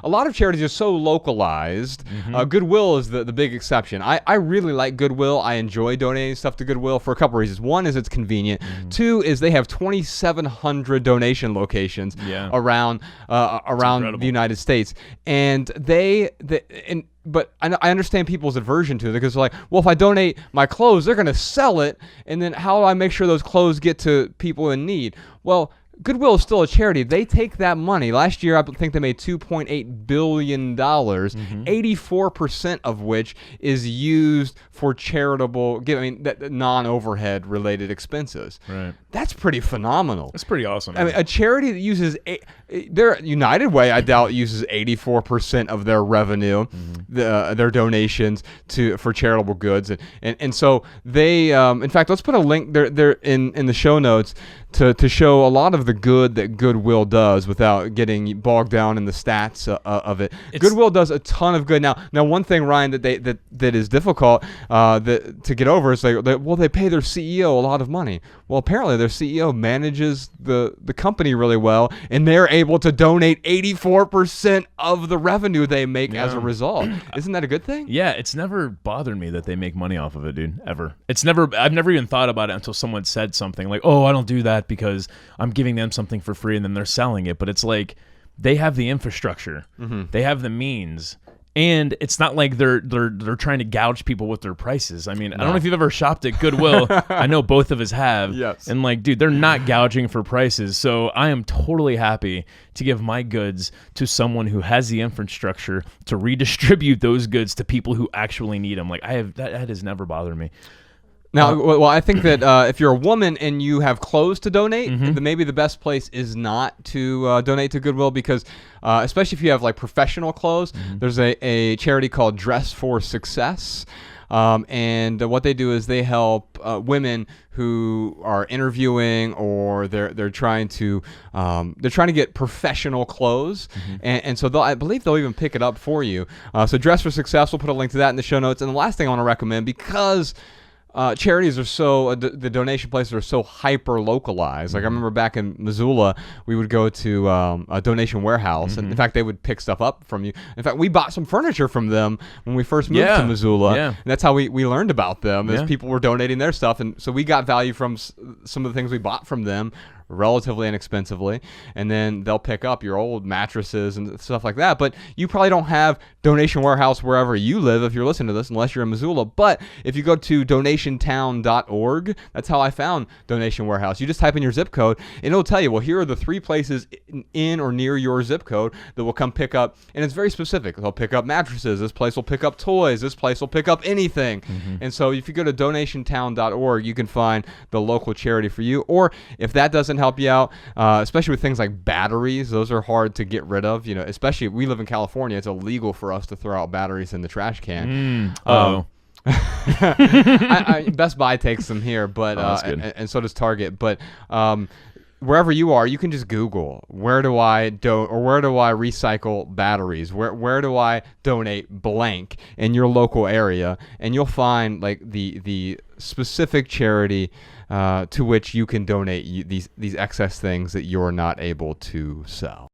A lot of charities are so localized. Goodwill is the big exception. I really like Goodwill. I enjoy donating stuff to Goodwill for a couple reasons. One is it's convenient. Two is they have 2,700 donation locations around the United States, and but I understand people's aversion to it because they're like, well, if I donate my clothes, they're going to sell it, and then how do I make sure those clothes get to people in need? Well, Goodwill is still a charity. They take that money. Last year, I think they made $2.8 billion, 84% of which is used for charitable, non-overhead related expenses. Right. That's pretty phenomenal. That's pretty awesome. I mean, a charity that uses, United Way, I doubt, uses 84% of their revenue, their donations for charitable goods. And so they, in fact, let's put a link there in the show notes to show a lot of the good that Goodwill does without getting bogged down in the stats of it. Goodwill does a ton of good. Now one thing, Ryan, that is difficult to get over is they pay their CEO a lot of money. Well, apparently their CEO manages the company really well, and they're able to donate 84% of the revenue they make as a result. Isn't that a good thing? Yeah, it's never bothered me that they make money off of it, dude, ever. I've never even thought about it until someone said something like, oh, I don't do that because I'm giving them something for free and then they're selling it. But it's like they have the infrastructure. They have the means. And it's not like they're trying to gouge people with their prices. I mean, I don't know if you've ever shopped at Goodwill. I know both of us have. Yes. And dude, they're not gouging for prices. So I am totally happy to give my goods to someone who has the infrastructure to redistribute those goods to people who actually need them. That has never bothered me. Now, well, I think that if you're a woman and you have clothes to donate, then maybe the best place is not to donate to Goodwill because, especially if you have professional clothes, there's a charity called Dress for Success. And what they do is they help women who are interviewing or they're trying to get professional clothes, and so I believe they'll even pick it up for you. So Dress for Success, we'll put a link to that in the show notes. And the last thing I want to recommend, because charities are the donation places are so hyper localized. I remember back in Missoula, we would go to a donation warehouse, and in fact, they would pick stuff up from you. In fact, we bought some furniture from them when we first moved to Missoula, and that's how we learned about them. As people were donating their stuff, and so we got value from some of the things we bought from them relatively inexpensively, and then they'll pick up your old mattresses and stuff like that. But you probably don't have donation warehouse wherever you live if you're listening to this, unless you're in Missoula. But if you go to donationtown.org, that's how I found Donation Warehouse. You just type in your zip code, and it'll tell you, well, here are the 3 places in or near your zip code that will come pick up, and it's very specific. They'll pick up mattresses. This place will pick up toys. This place will pick up anything. And so if you go to donationtown.org, you can find the local charity for you. Or if that doesn't help you out, especially with things like batteries, those are hard to get rid of. Especially we live in California, it's illegal for us to throw out batteries in the trash can. Best Buy takes them here, but and so does Target. But wherever you are, you can just Google where do I recycle batteries? Where do I donate blank in your local area, and you'll find the specific charity to which you can donate these excess things that you're not able to sell.